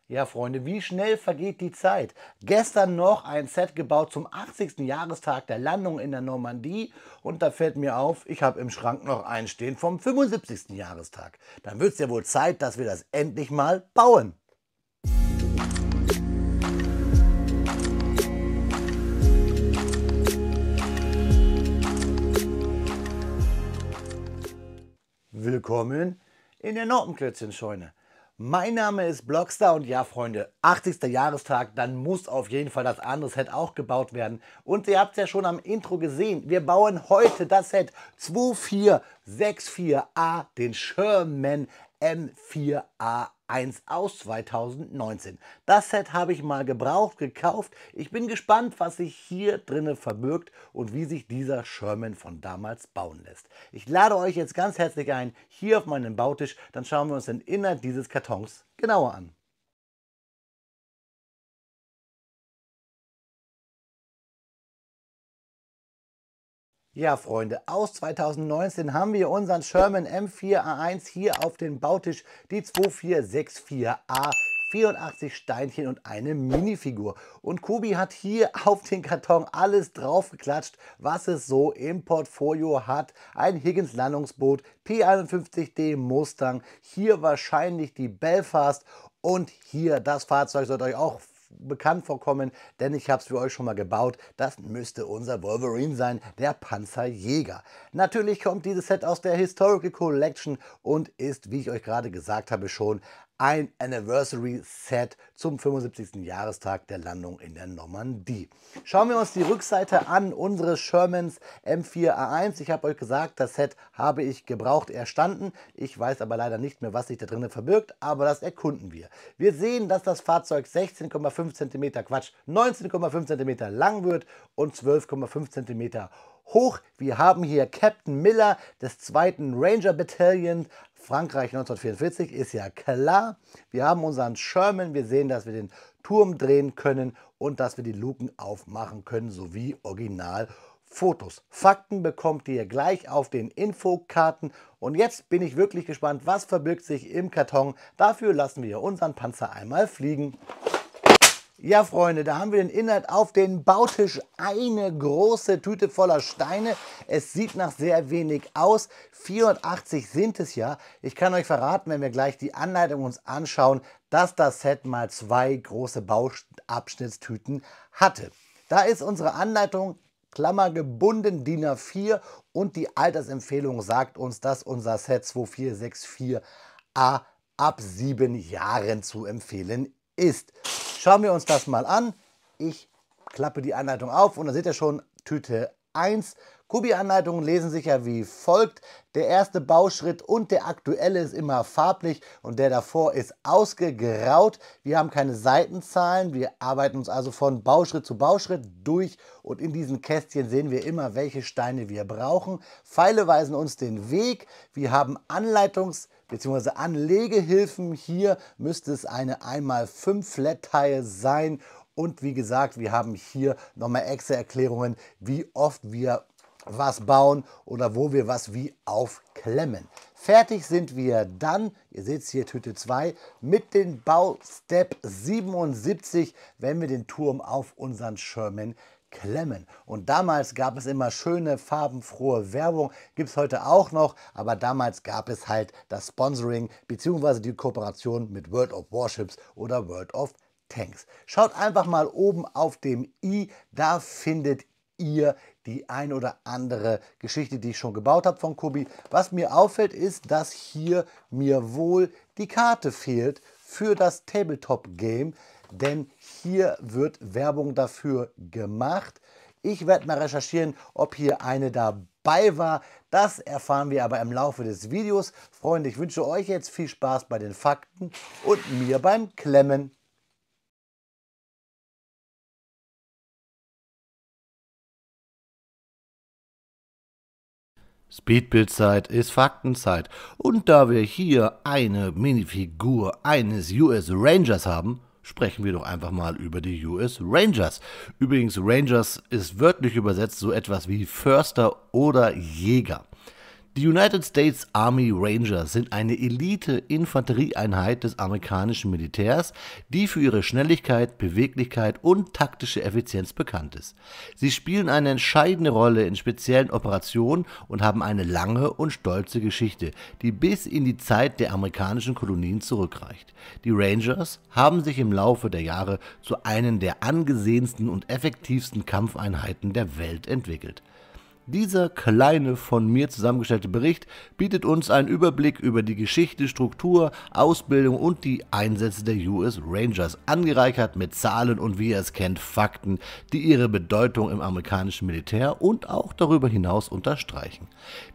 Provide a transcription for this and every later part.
Ja, Freunde, wie schnell vergeht die Zeit? Gestern noch ein Set gebaut zum 80. Jahrestag der Landung in der Normandie und da fällt mir auf, ich habe im Schrank noch einen stehen vom 75. Jahrestag. Dann wird es ja wohl Zeit, dass wir das endlich mal bauen. Willkommen in der Nortenklötzchenscheune. Mein Name ist Blockstar und ja, Freunde, 80. Jahrestag, dann muss auf jeden Fall das andere Set auch gebaut werden. Und ihr habt es ja schon am Intro gesehen, wir bauen heute das Set 2464A, den Sherman M4A1 aus 2019. Das Set habe ich mal gebraucht, gekauft. Ich bin gespannt, was sich hier drinnen verbirgt und wie sich dieser Sherman von damals bauen lässt. Ich lade euch jetzt ganz herzlich ein, hier auf meinen Bautisch, dann schauen wir uns den Inhalt dieses Kartons genauer an. Ja, Freunde, aus 2019 haben wir unseren Sherman M4A1 hier auf dem Bautisch, die 2464A, 84 Steinchen und eine Minifigur. Und Kubi hat hier auf den Karton alles draufgeklatscht, was es so im Portfolio hat. Ein Higgins Landungsboot, P51D Mustang, hier wahrscheinlich die Belfast und hier das Fahrzeug sollte euch auch bekannt vorkommen, denn ich habe es für euch schon mal gebaut. Das müsste unser Wolverine sein, der Panzerjäger. Natürlich kommt dieses Set aus der Historical Collection und ist, wie ich euch gerade gesagt habe, schon ein Anniversary Set zum 75. Jahrestag der Landung in der Normandie. Schauen wir uns die Rückseite an unseres Shermans M4A1. Ich habe euch gesagt, das Set habe ich gebraucht erstanden. Ich weiß aber leider nicht mehr, was sich da drinnen verbirgt, aber das erkunden wir. Wir sehen, dass das Fahrzeug 16,5 cm, Quatsch, 19,5 cm lang wird und 12,5 cm hoch. Wir haben hier Captain Miller des 2. Ranger Battalion, Frankreich 1944, ist ja klar. Wir haben unseren Sherman, wir sehen, dass wir den Turm drehen können und dass wir die Luken aufmachen können, sowie Originalfotos. Fakten bekommt ihr gleich auf den Infokarten. Und jetzt bin ich wirklich gespannt, was verbirgt sich im Karton. Dafür lassen wir unseren Panzer einmal fliegen. Ja, Freunde, da haben wir den Inhalt auf den Bautisch. Eine große Tüte voller Steine. Es sieht nach sehr wenig aus. 480 sind es ja. Ich kann euch verraten, wenn wir gleich die Anleitung uns anschauen, dass das Set mal 2 große Bauabschnittstüten hatte. Da ist unsere Anleitung, Klammer gebunden, DIN A4 und die Altersempfehlung sagt uns, dass unser Set 2464A ab 7 Jahren zu empfehlen ist. Schauen wir uns das mal an. Ich klappe die Anleitung auf und da seht ihr schon Tüte 1. Kubi-Anleitungen lesen sich ja wie folgt. Der erste Bauschritt und der aktuelle ist immer farblich und der davor ist ausgegraut. Wir haben keine Seitenzahlen, wir arbeiten uns also von Bauschritt zu Bauschritt durch und in diesen Kästchen sehen wir immer, welche Steine wir brauchen. Pfeile weisen uns den Weg. Wir haben bzw. Anlegehilfen. Hier müsste es eine 1x5 Flat-Tile sein. Und wie gesagt, wir haben hier nochmal extra Erklärungen, wie oft wir was bauen oder wo wir was wie aufklemmen. Fertig sind wir dann, ihr seht es hier Tüte 2, mit dem Baustep 77, wenn wir den Turm auf unseren Sherman klemmen. Und damals gab es immer schöne, farbenfrohe Werbung, gibt es heute auch noch, aber damals gab es halt das Sponsoring bzw. die Kooperation mit World of Warships oder World of Tanks. Schaut einfach mal oben auf dem i, da findet ihr die ein oder andere Geschichte, die ich schon gebaut habe von Kubi. Was mir auffällt, ist, dass hier mir wohl die Karte fehlt für das Tabletop-Game, denn hier wird Werbung dafür gemacht. Ich werde mal recherchieren, ob hier eine dabei war. Das erfahren wir aber im Laufe des Videos. Freunde, ich wünsche euch jetzt viel Spaß bei den Fakten und mir beim Klemmen. Speedbildzeit ist Faktenzeit und da wir hier eine Minifigur eines US Rangers haben, sprechen wir doch einfach mal über die US Rangers. Übrigens, Rangers ist wörtlich übersetzt so etwas wie Förster oder Jäger. Die United States Army Rangers sind eine Elite-Infanterieeinheit des amerikanischen Militärs, die für ihre Schnelligkeit, Beweglichkeit und taktische Effizienz bekannt ist. Sie spielen eine entscheidende Rolle in speziellen Operationen und haben eine lange und stolze Geschichte, die bis in die Zeit der amerikanischen Kolonien zurückreicht. Die Rangers haben sich im Laufe der Jahre zu einem der angesehensten und effektivsten Kampfeinheiten der Welt entwickelt. Dieser kleine, von mir zusammengestellte Bericht bietet uns einen Überblick über die Geschichte, Struktur, Ausbildung und die Einsätze der US Rangers, angereichert mit Zahlen und, wie ihr es kennt, Fakten, die ihre Bedeutung im amerikanischen Militär und auch darüber hinaus unterstreichen.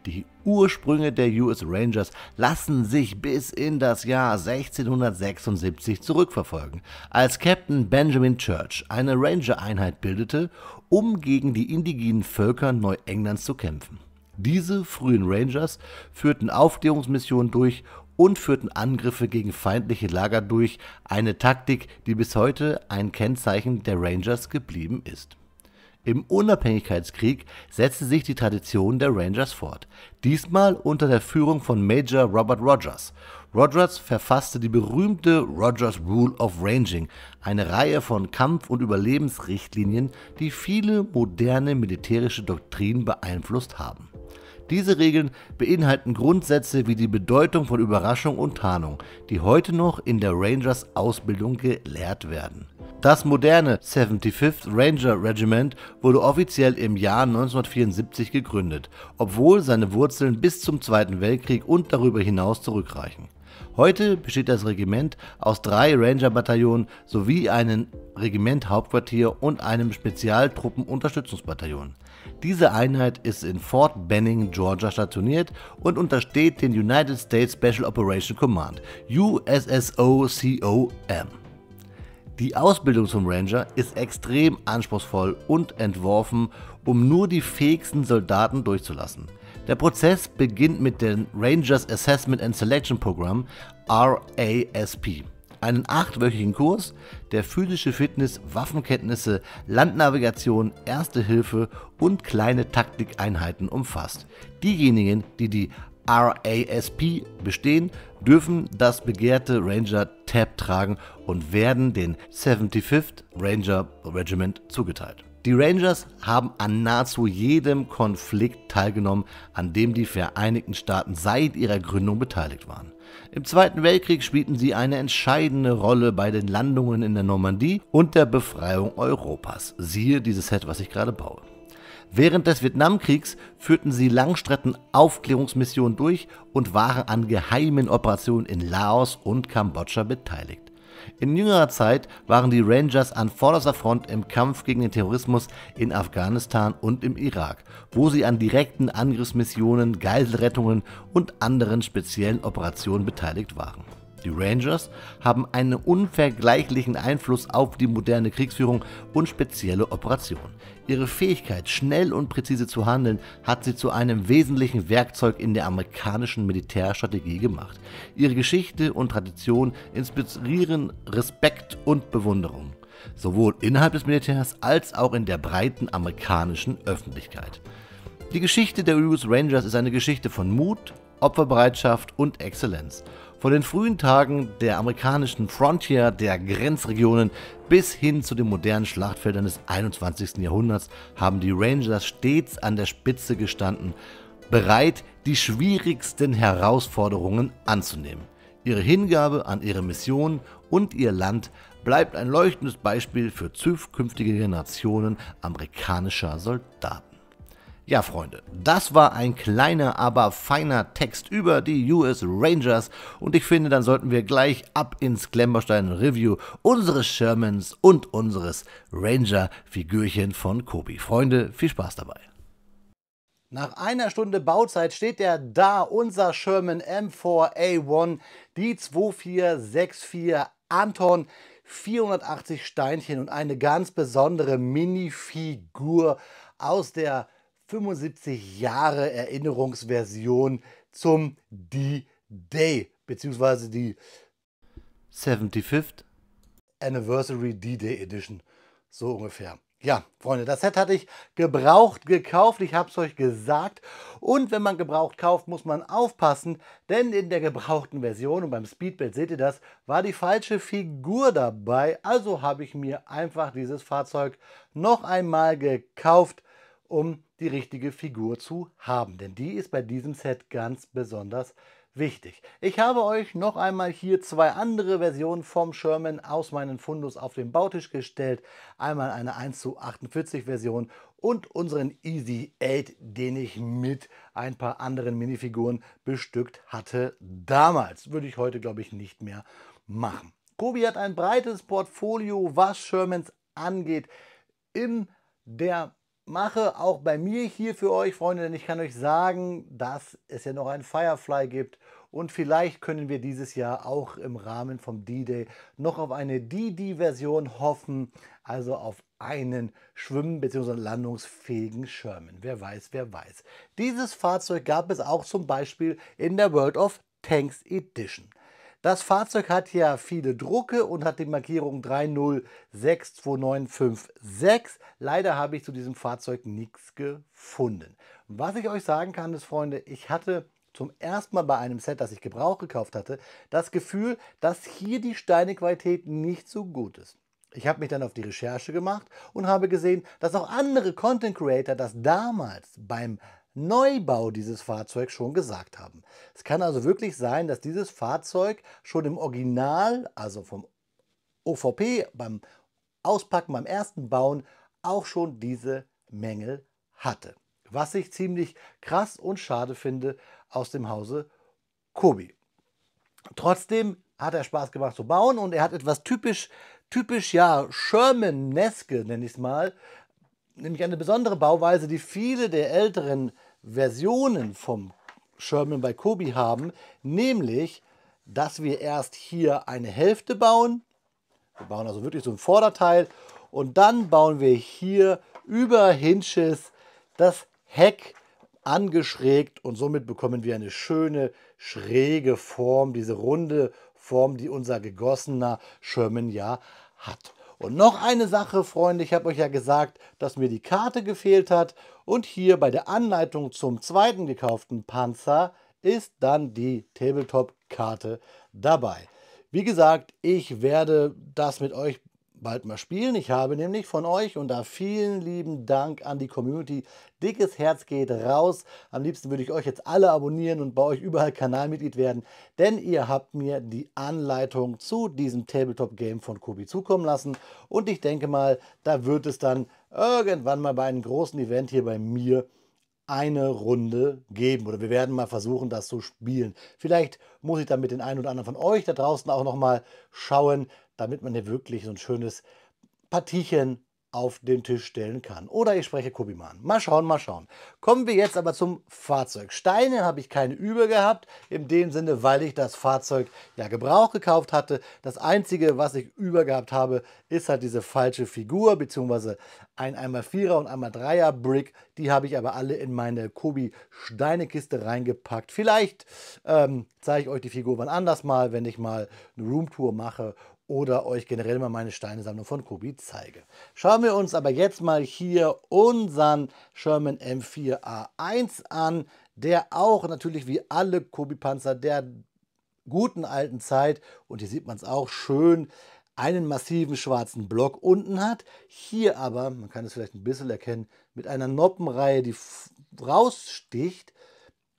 Die Ursprünge der US Rangers lassen sich bis in das Jahr 1676 zurückverfolgen, als Captain Benjamin Church eine Ranger-Einheit bildete, um gegen die indigenen Völker Neuenglands zu kämpfen. Diese frühen Rangers führten Aufklärungsmissionen durch und führten Angriffe gegen feindliche Lager durch, eine Taktik, die bis heute ein Kennzeichen der Rangers geblieben ist. Im Unabhängigkeitskrieg setzte sich die Tradition der Rangers fort, diesmal unter der Führung von Major Robert Rogers. Rogers verfasste die berühmte Rogers Rule of Ranging, eine Reihe von Kampf- und Überlebensrichtlinien, die viele moderne militärische Doktrinen beeinflusst haben. Diese Regeln beinhalten Grundsätze wie die Bedeutung von Überraschung und Tarnung, die heute noch in der Rangers-Ausbildung gelehrt werden. Das moderne 75th Ranger Regiment wurde offiziell im Jahr 1974 gegründet, obwohl seine Wurzeln bis zum Zweiten Weltkrieg und darüber hinaus zurückreichen. Heute besteht das Regiment aus 3 Ranger-Bataillonen sowie einem Regiment-Hauptquartier und einem Spezialtruppen-Unterstützungsbataillon. Diese Einheit ist in Fort Benning, Georgia stationiert und untersteht den United States Special Operations Command, USSOCOM. Die Ausbildung zum Ranger ist extrem anspruchsvoll und entworfen, um nur die fähigsten Soldaten durchzulassen. Der Prozess beginnt mit dem Rangers Assessment and Selection Program, RASP, einen 8-wöchigen Kurs, der physische Fitness, Waffenkenntnisse, Landnavigation, Erste Hilfe und kleine Taktikeinheiten umfasst. Diejenigen, die die RASP bestehen, dürfen das begehrte Ranger Tab tragen und werden den 75th Ranger Regiment zugeteilt. Die Rangers haben an nahezu jedem Konflikt teilgenommen, an dem die Vereinigten Staaten seit ihrer Gründung beteiligt waren. Im Zweiten Weltkrieg spielten sie eine entscheidende Rolle bei den Landungen in der Normandie und der Befreiung Europas. Siehe dieses Set, was ich gerade baue. Während des Vietnamkriegs führten sie Langstrecken-Aufklärungsmissionen durch und waren an geheimen Operationen in Laos und Kambodscha beteiligt. In jüngerer Zeit waren die Rangers an vorderster Front im Kampf gegen den Terrorismus in Afghanistan und im Irak, wo sie an direkten Angriffsmissionen, Geiselrettungen und anderen speziellen Operationen beteiligt waren. Die Rangers haben einen unvergleichlichen Einfluss auf die moderne Kriegsführung und spezielle Operationen. Ihre Fähigkeit, schnell und präzise zu handeln, hat sie zu einem wesentlichen Werkzeug in der amerikanischen Militärstrategie gemacht. Ihre Geschichte und Tradition inspirieren Respekt und Bewunderung, sowohl innerhalb des Militärs als auch in der breiten amerikanischen Öffentlichkeit. Die Geschichte der US Rangers ist eine Geschichte von Mut, Opferbereitschaft und Exzellenz. Von den frühen Tagen der amerikanischen Frontier, der Grenzregionen bis hin zu den modernen Schlachtfeldern des 21. Jahrhunderts haben die Rangers stets an der Spitze gestanden, bereit, die schwierigsten Herausforderungen anzunehmen. Ihre Hingabe an ihre Mission und ihr Land bleibt ein leuchtendes Beispiel für zukünftige Generationen amerikanischer Soldaten. Ja, Freunde, das war ein kleiner, aber feiner Text über die US Rangers und ich finde, dann sollten wir gleich ab ins Klemmbaustein-Review unseres Shermans und unseres Ranger-Figürchen von Kobi. Freunde, viel Spaß dabei. Nach einer Stunde Bauzeit steht er da, unser Sherman M4A1, die 2464 Anton, 480 Steinchen und eine ganz besondere Minifigur aus der 75 Jahre Erinnerungsversion zum D-Day, beziehungsweise die 75th Anniversary D-Day Edition, so ungefähr. Ja, Freunde, das Set hatte ich gebraucht gekauft, ich habe es euch gesagt. Und wenn man gebraucht kauft, muss man aufpassen, denn in der gebrauchten Version, und beim Speedbuild seht ihr das, war die falsche Figur dabei. Also habe ich mir einfach dieses Fahrzeug noch einmal gekauft, um die richtige Figur zu haben. Denn die ist bei diesem Set ganz besonders wichtig. Ich habe euch noch einmal hier zwei andere Versionen vom Sherman aus meinen Fundus auf den Bautisch gestellt. Einmal eine 1:48 Version und unseren Easy 8, den ich mit ein paar anderen Minifiguren bestückt hatte damals. Würde ich heute, glaube ich, nicht mehr machen. Kobi hat ein breites Portfolio, was Shermans angeht, in der Mache auch bei mir hier für euch, Freunde, denn ich kann euch sagen, dass es ja noch ein Firefly gibt und vielleicht können wir dieses Jahr auch im Rahmen vom D-Day noch auf eine DD-Version hoffen, also auf einen schwimmen- bzw. landungsfähigen Sherman. Wer weiß, wer weiß. Dieses Fahrzeug gab es auch zum Beispiel in der World of Tanks Edition. Das Fahrzeug hat ja viele Drucke und hat die Markierung 3062956. Leider habe ich zu diesem Fahrzeug nichts gefunden. Was ich euch sagen kann, ist, Freunde, ich hatte zum ersten Mal bei einem Set, das ich Gebrauch gekauft hatte, das Gefühl, dass hier die Steinequalität nicht so gut ist. Ich habe mich dann auf die Recherche gemacht und habe gesehen, dass auch andere Content Creator das damals beim Neubau dieses Fahrzeugs schon gesagt haben. Es kann also wirklich sein, dass dieses Fahrzeug schon im Original, also vom OVP, beim Auspacken, beim ersten Bauen, auch schon diese Mängel hatte. Was ich ziemlich krass und schade finde aus dem Hause Kobi. Trotzdem hat er Spaß gemacht zu bauen und er hat etwas typisch ja, Sherman-eske, nenne ich es mal, nämlich eine besondere Bauweise, die viele der älteren Versionen vom Sherman bei Kobi haben, nämlich, dass wir erst hier eine Hälfte bauen. Wir bauen also wirklich so ein Vorderteil und dann bauen wir hier über Hinges das Heck angeschrägt und somit bekommen wir eine schöne schräge Form, diese runde Form, die unser gegossener Sherman ja hat. Und noch eine Sache, Freunde, ich habe euch ja gesagt, dass mir die Karte gefehlt hat und hier bei der Anleitung zum zweiten gekauften Panzer ist dann die Tabletop-Karte dabei. Wie gesagt, ich werde das mit euch bald mal spielen. Ich habe nämlich von euch, und da vielen lieben Dank an die Community, dickes Herz geht raus. Am liebsten würde ich euch jetzt alle abonnieren und bei euch überall Kanalmitglied werden, denn ihr habt mir die Anleitung zu diesem Tabletop-Game von Kobi zukommen lassen und ich denke mal, da wird es dann irgendwann mal bei einem großen Event hier bei mir eine Runde geben oder wir werden mal versuchen, das zu spielen. Vielleicht muss ich dann mit den einen oder anderen von euch da draußen auch noch mal schauen, damit man hier wirklich so ein schönes Partiechen auf den Tisch stellen kann. Oder ich spreche Kobi mal an. Mal schauen, mal schauen. Kommen wir jetzt aber zum Fahrzeug. Steine habe ich keine über gehabt, in dem Sinne, weil ich das Fahrzeug ja Gebrauch gekauft hatte. Das Einzige, was ich über gehabt habe, ist halt diese falsche Figur, beziehungsweise ein 1x4er und 1x3er Brick. Die habe ich aber alle in meine Kobi Steinekiste reingepackt. Vielleicht zeige ich euch die Figur wann anders mal, wenn ich mal eine Roomtour mache oder euch generell mal meine Steinesammlung von Kobi zeige. Schauen wir uns aber jetzt mal hier unseren Sherman M4A1 an, der auch natürlich wie alle Kobi-Panzer der guten alten Zeit, und hier sieht man es auch schön, einen massiven schwarzen Block unten hat. Hier aber, man kann es vielleicht ein bisschen erkennen, mit einer Noppenreihe, die raussticht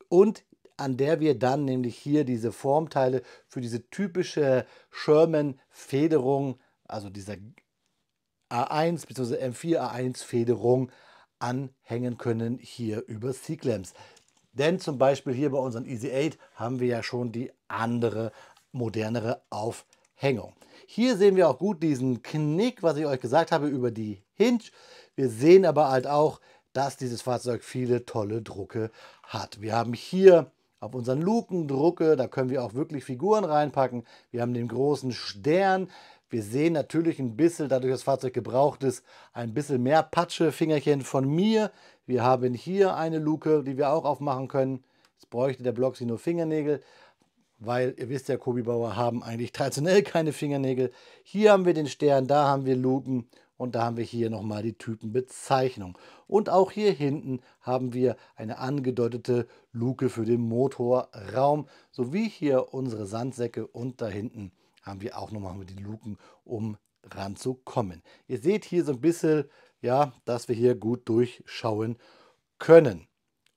und an der wir dann nämlich hier diese Formteile für diese typische Sherman-Federung, also dieser A1 bzw. M4A1-Federung anhängen können hier über C-Clamps. Denn zum Beispiel hier bei unseren Easy 8 haben wir ja schon die andere, modernere Aufhängung. Hier sehen wir auch gut diesen Knick, was ich euch gesagt habe, über die Hinge. Wir sehen aber halt auch, dass dieses Fahrzeug viele tolle Drucke hat. Wir haben hier auf unseren Luken Drucke, da können wir auch wirklich Figuren reinpacken. Wir haben den großen Stern. Wir sehen natürlich ein bisschen, dadurch das Fahrzeug gebraucht ist, ein bisschen mehr Patschefingerchen von mir. Wir haben hier eine Luke, die wir auch aufmachen können. Jetzt bräuchte der Blocksy nur Fingernägel, weil ihr wisst ja, Kobi-Bauer haben eigentlich traditionell keine Fingernägel. Hier haben wir den Stern, da haben wir Luken und da haben wir hier nochmal die Typenbezeichnung. Und auch hier hinten haben wir eine angedeutete Luke für den Motorraum, sowie hier unsere Sandsäcke und da hinten haben wir auch nochmal die Luken, um ranzukommen. Ihr seht hier so ein bisschen, ja, dass wir hier gut durchschauen können.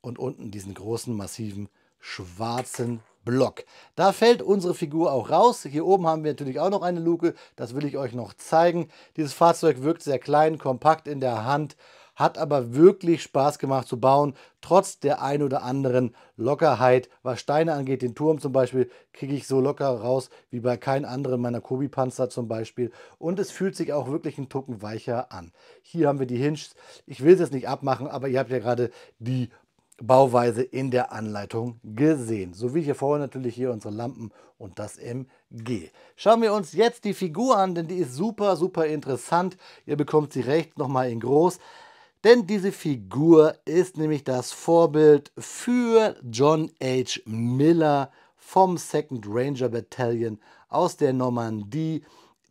Und unten diesen großen, massiven, schwarzen Block. Da fällt unsere Figur auch raus. Hier oben haben wir natürlich auch noch eine Luke. Das will ich euch noch zeigen. Dieses Fahrzeug wirkt sehr klein, kompakt in der Hand, hat aber wirklich Spaß gemacht zu bauen, trotz der ein oder anderen Lockerheit. Was Steine angeht, den Turm zum Beispiel, kriege ich so locker raus wie bei keinem anderen meiner Kobi-Panzer zum Beispiel. Und es fühlt sich auch wirklich einen Tucken weicher an. Hier haben wir die Hinge. Ich will es jetzt nicht abmachen, aber ihr habt ja gerade die Bauweise in der Anleitung gesehen. So wie hier vorne natürlich hier unsere Lampen und das MG. Schauen wir uns jetzt die Figur an, denn die ist super, super interessant. Ihr bekommt sie rechts nochmal in groß. Denn diese Figur ist nämlich das Vorbild für John H. Miller vom 2nd Ranger Battalion aus der Normandie.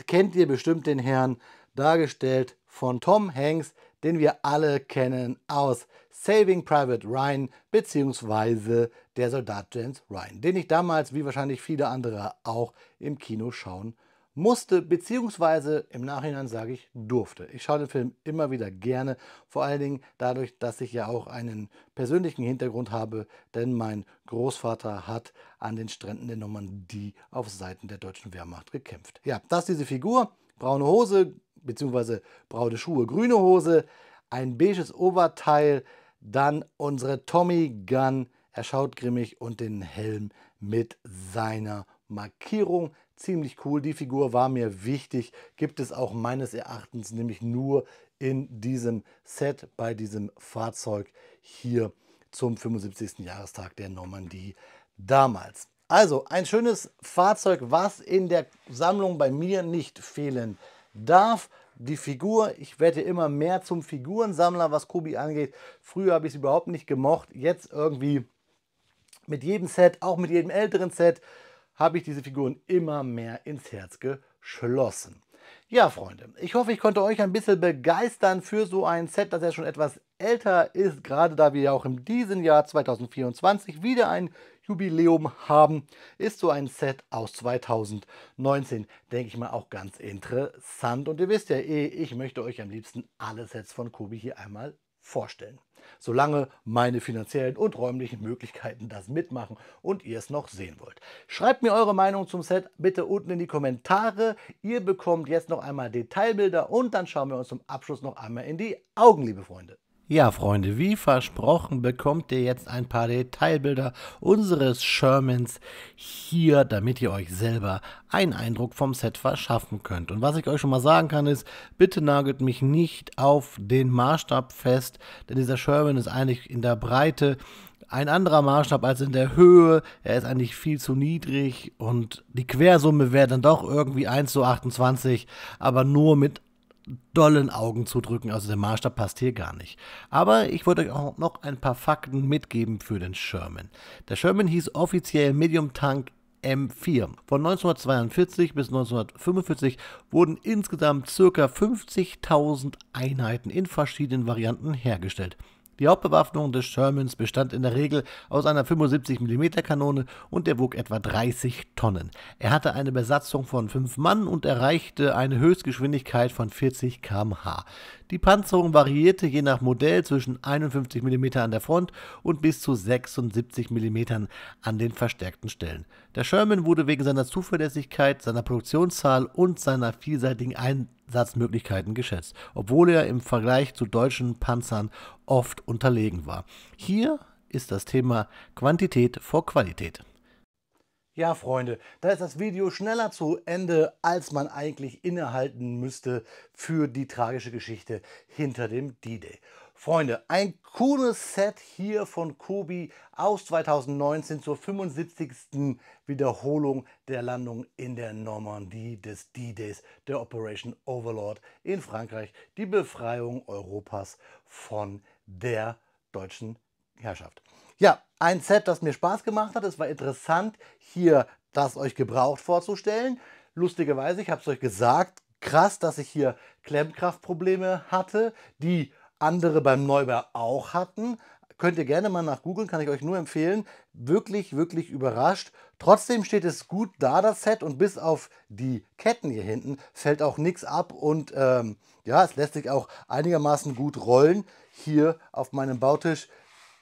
Kennt ihr bestimmt den Herrn, dargestellt von Tom Hanks, den wir alle kennen aus Saving Private Ryan bzw. der Soldat James Ryan, den ich damals, wie wahrscheinlich viele andere auch, im Kino schauen musste, beziehungsweise im Nachhinein sage ich, durfte. Ich schaue den Film immer wieder gerne, vor allen Dingen dadurch, dass ich ja auch einen persönlichen Hintergrund habe, denn mein Großvater hat an den Stränden der Normandie auf Seiten der deutschen Wehrmacht gekämpft. Ja, das ist diese Figur, braune Hose, beziehungsweise braune Schuhe, grüne Hose, ein beiges Oberteil, dann unsere Tommy Gun, er schaut grimmig und den Helm mit seiner Markierung. Ziemlich cool, die Figur war mir wichtig, gibt es auch meines Erachtens nämlich nur in diesem Set bei diesem Fahrzeug hier zum 75. Jahrestag der Normandie damals. Also ein schönes Fahrzeug, was in der Sammlung bei mir nicht fehlen darf. Die Figur, ich werde immer mehr zum Figurensammler, was Kobi angeht. Früher habe ich es überhaupt nicht gemocht, jetzt irgendwie mit jedem Set, auch mit jedem älteren Set, habe ich diese Figuren immer mehr ins Herz geschlossen. Ja, Freunde, ich hoffe, ich konnte euch ein bisschen begeistern für so ein Set, das ja schon etwas älter ist, gerade da wir ja auch in diesem Jahr 2024 wieder ein Jubiläum haben, ist so ein Set aus 2019, denke ich mal, auch ganz interessant. Und ihr wisst ja ich möchte euch am liebsten alle Sets von Kobi hier einmal vorstellen. Solange meine finanziellen und räumlichen Möglichkeiten das mitmachen und ihr es noch sehen wollt. Schreibt mir eure Meinung zum Set bitte unten in die Kommentare. Ihr bekommt jetzt noch einmal Detailbilder und dann schauen wir uns zum Abschluss noch einmal in die Augen, liebe Freunde. Ja, Freunde, wie versprochen bekommt ihr jetzt ein paar Detailbilder unseres Shermans hier, damit ihr euch selber einen Eindruck vom Set verschaffen könnt. Und was ich euch schon mal sagen kann ist, bitte nagelt mich nicht auf den Maßstab fest, denn dieser Sherman ist eigentlich in der Breite ein anderer Maßstab als in der Höhe. Er ist eigentlich viel zu niedrig und die Quersumme wäre dann doch irgendwie 1:28, aber nur mit dollen Augen zudrücken, also der Maßstab passt hier gar nicht. Aber ich wollte euch auch noch ein paar Fakten mitgeben für den Sherman. Der Sherman hieß offiziell Medium Tank M4. Von 1942 bis 1945 wurden insgesamt ca. 50.000 Einheiten in verschiedenen Varianten hergestellt. Die Hauptbewaffnung des Shermans bestand in der Regel aus einer 75 mm Kanone und der wog etwa 30 Tonnen. Er hatte eine Besatzung von 5 Mann und erreichte eine Höchstgeschwindigkeit von 40 km/h. Die Panzerung variierte je nach Modell zwischen 51 mm an der Front und bis zu 76 mm an den verstärkten Stellen. Der Sherman wurde wegen seiner Zuverlässigkeit, seiner Produktionszahl und seiner vielseitigen Einsatzmöglichkeiten geschätzt, obwohl er im Vergleich zu deutschen Panzern oft unterlegen war. Hier ist das Thema Quantität vor Qualität. Ja, Freunde, da ist das Video schneller zu Ende, als man eigentlich innehalten müsste für die tragische Geschichte hinter dem D-Day. Freunde, ein cooles Set hier von Kobi aus 2019 zur 75. Wiederholung der Landung in der Normandie des D-Days, der Operation Overlord in Frankreich, die Befreiung Europas von der deutschen Herrschaft. Ja, ein Set, das mir Spaß gemacht hat. Es war interessant, hier das euch gebraucht vorzustellen. Lustigerweise, ich habe es euch gesagt, krass, dass ich hier Klemmkraftprobleme hatte, die andere beim Neubau auch hatten. Könnt ihr gerne mal nach googeln, kann ich euch nur empfehlen. Wirklich, wirklich überrascht. Trotzdem steht es gut da, das Set, und bis auf die Ketten hier hinten fällt auch nichts ab und ja, es lässt sich auch einigermaßen gut rollen hier auf meinem Bautisch,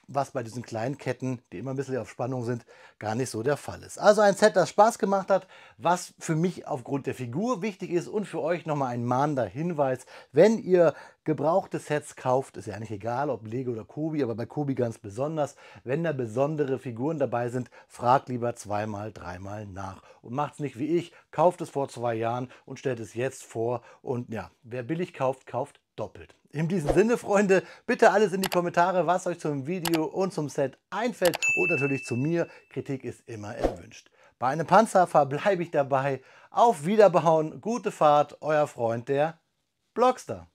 was bei diesen kleinen Ketten, die immer ein bisschen auf Spannung sind, gar nicht so der Fall ist. Also ein Set, das Spaß gemacht hat, was für mich aufgrund der Figur wichtig ist und für euch nochmal ein mahnender Hinweis: Wenn ihr gebrauchte Sets kauft, ist ja nicht egal, ob Lego oder Kobi, aber bei Kobi ganz besonders, wenn da besondere Figuren dabei sind, fragt lieber zweimal, dreimal nach und macht es nicht wie ich, kauft es vor 2 Jahren und stellt es jetzt vor, und ja, wer billig kauft, kauft doppelt. In diesem Sinne, Freunde, bitte alles in die Kommentare, was euch zum Video und zum Set einfällt, und natürlich zu mir. Kritik ist immer erwünscht. Bei einem Panzer verbleibe ich dabei. Auf Wiederbauen, gute Fahrt, euer Freund, der Blockster.